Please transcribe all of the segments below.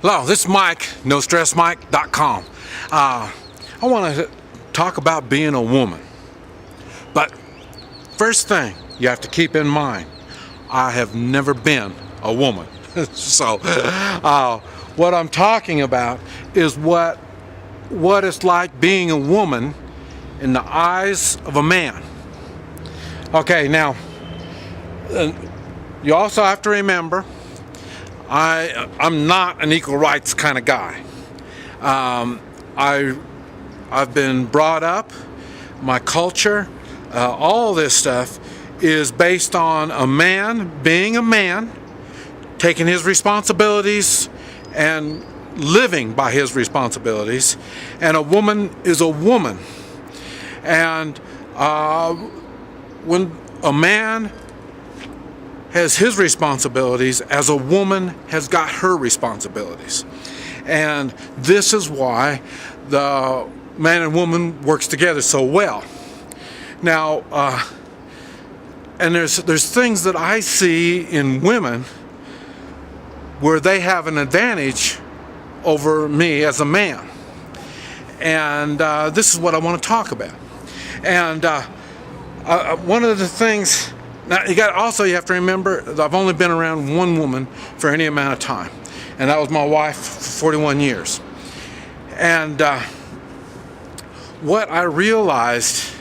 Hello, this is Mike, NoStressMike.com. I want to talk about being a woman. But first thing you have to keep in mind, I have never been a woman. So what I'm talking about is what it's like being a woman in the eyes of a man. Okay, now, you also have to remember, I'm not an equal rights kind of guy. I've been brought up, my culture, all this stuff is based on a man being a man, taking his responsibilities and living by his responsibilities, and a woman is a woman. And when a man has his responsibilities, as a woman has got her responsibilities. And this is why the man and woman works together so well. Now, and there's things that I see in women where they have an advantage over me as a man. And this is what I want to talk about. And one of the things, now you have to remember that I've only been around one woman for any amount of time, and that was my wife for 41 years. And what I realized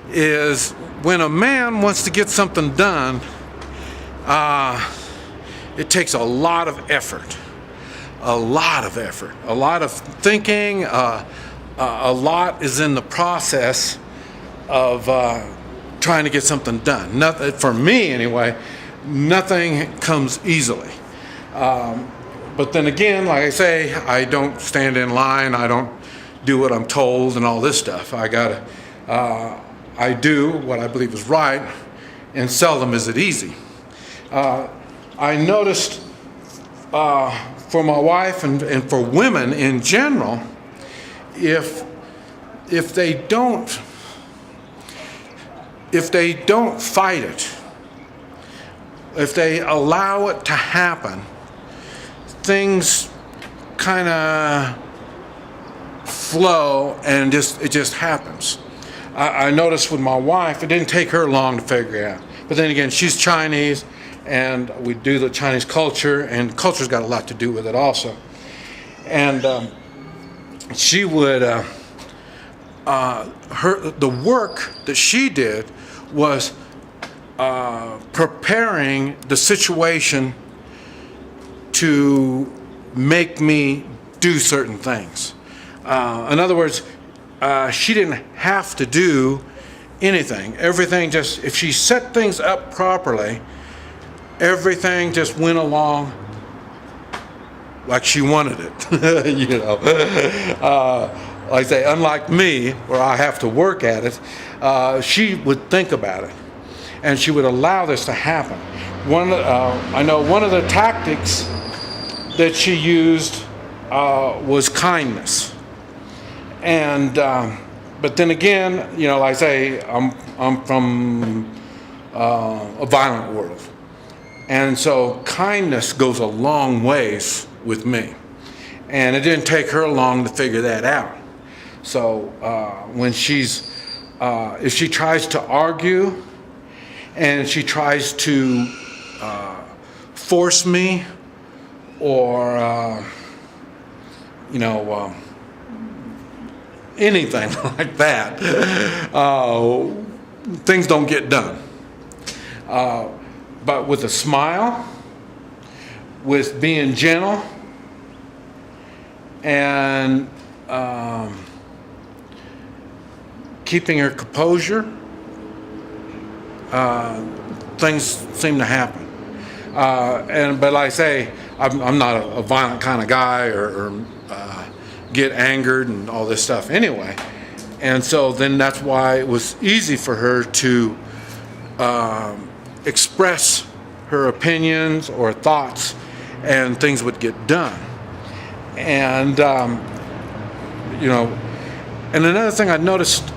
is when a man wants to get something done, it takes a lot of effort, a lot of thinking, a lot is in the process of trying to get something done. Nothing, for me anyway, nothing comes easily. But then again, like I say, I don't stand in line, I don't do what I'm told and all this stuff. I do what I believe is right, and seldom is it easy. I noticed for my wife and for women in general, if they don't fight it, if they allow it to happen, things kind of flow and it just happens. I noticed with my wife, it didn't take her long to figure it out. But then again, she's Chinese, and we do the Chinese culture, and culture's got a lot to do with it also. And she would, the work that she did was preparing the situation to make me do certain things. In other words, she didn't have to do anything. Everything just, if she set things up properly, everything just went along like she wanted it. You know, like I say, unlike me, where I have to work at it, she would think about it, and she would allow this to happen. I know one of the tactics that she used was kindness. And but then again, you know, like I say, I'm from a violent world, and so kindness goes a long ways with me, and it didn't take her long to figure that out. So when if she tries to argue and she tries to force me or anything like that, things don't get done. But with a smile, with being gentle, and keeping her composure, things seem to happen. But like I say, I'm not a violent kind of guy or get angered and all this stuff anyway. And so then that's why it was easy for her to express her opinions or thoughts, and things would get done. And and another thing I noticed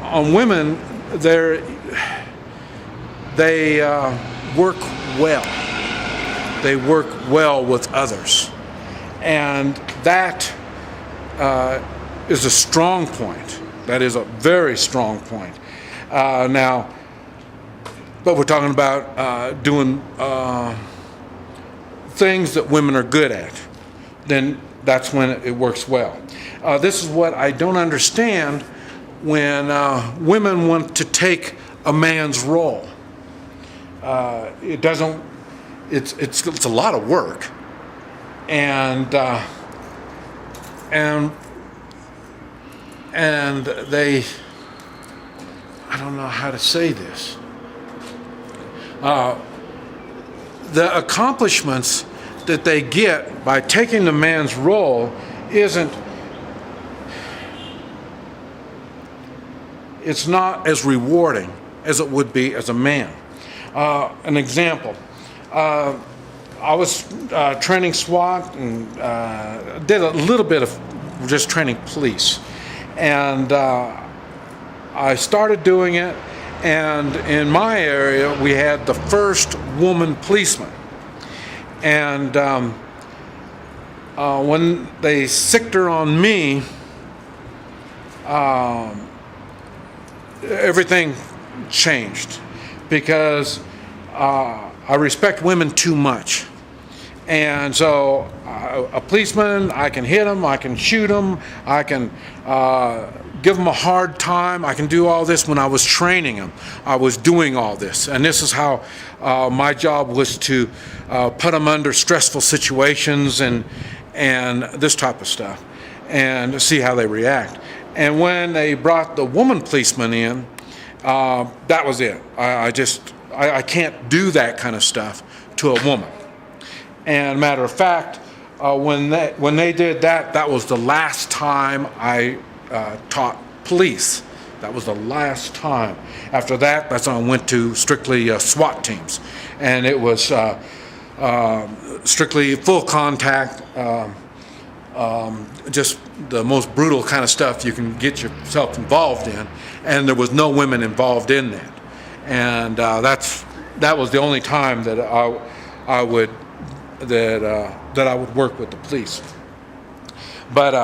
on women, they work well. They work well with others. And that is a strong point. That is a very strong point. Now, but we're talking about doing things that women are good at. Then that's when it works well. This is what I don't understand when women want to take a man's role. It doesn't. It's a lot of work, and they. I don't know how to say this. The accomplishments that they get by taking the man's role it's not as rewarding as it would be as a man. An example, I was training SWAT and did a little bit of just training police, and I started doing it, and in my area we had the first woman policeman. And when they sicked her on me, everything changed, because I respect women too much. And so a policeman, I can hit them, I can shoot them, I can give them a hard time. I can do all this. When I was training them, I was doing all this. And this is how my job was, to put them under stressful situations and this type of stuff, and see how they react. And when they brought the woman policeman in, that was it. I can't do that kind of stuff to a woman. And matter of fact, when they did that, that was the last time I taught police. That was the last time. After that, that's when I went to strictly SWAT teams, and it was strictly full contact, just the most brutal kind of stuff you can get yourself involved in, and there was no women involved in that. And that was the only time that I would work with the police. But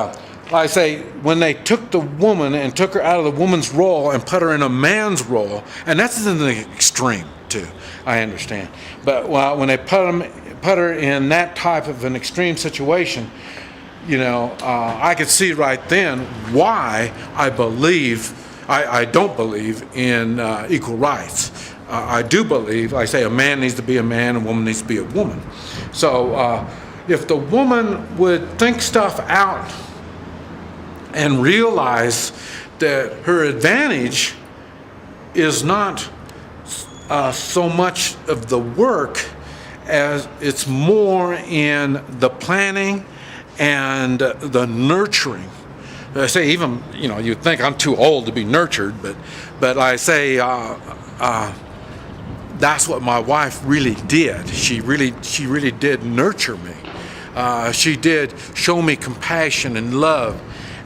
like I say, when they took the woman and took her out of the woman's role and put her in a man's role, and that's in the extreme too, I understand. But when they put her in that type of an extreme situation, I could see right then why I don't believe in equal rights. I do believe, like I say, a man needs to be a man, a woman needs to be a woman. So if the woman would think stuff out and realize that her advantage is not so much of the work as it's more in the planning and the nurturing. I say, even, you'd think I'm too old to be nurtured, but I say that's what my wife really did. She really did nurture me. She did show me compassion and love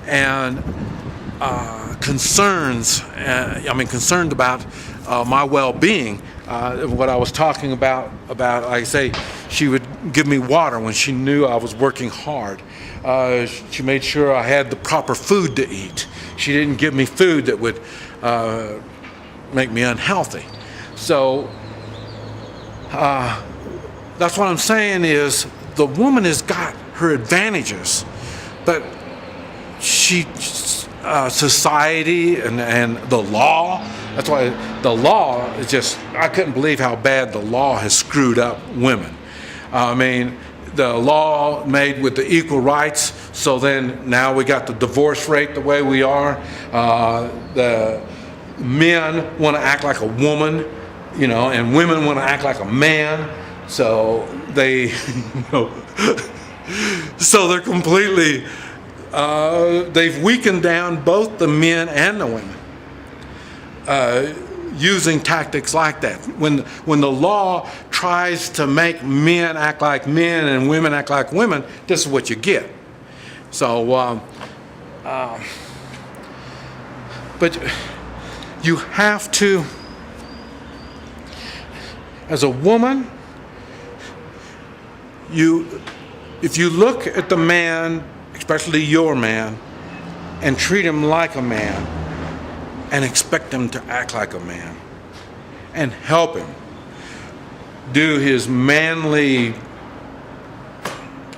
and concerns. Concerned about my well-being. What I was talking about, like I say, she would give me water when she knew I was working hard. She made sure I had the proper food to eat. She didn't give me food that would make me unhealthy. So that's what I'm saying is the woman has got her advantages, but society and the law, that's why the law is just, I couldn't believe how bad the law has screwed up women. The law made with the equal rights, so then now we got the divorce rate the way we are. The men want to act like a woman, and women want to act like a man. So they, so they're completely, they've weakened down both the men and the women. Using tactics like that. When the law tries to make men act like men and women act like women, this is what you get. So, but you have to, as a woman, If you look at the man, especially your man, and treat him like a man, and expect him to act like a man, and help him do his manly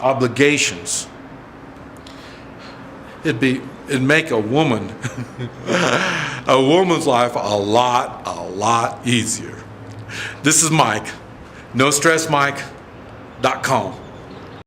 obligations, it'd make a woman, a woman's life a lot easier. This is Mike, NoStressMike.com.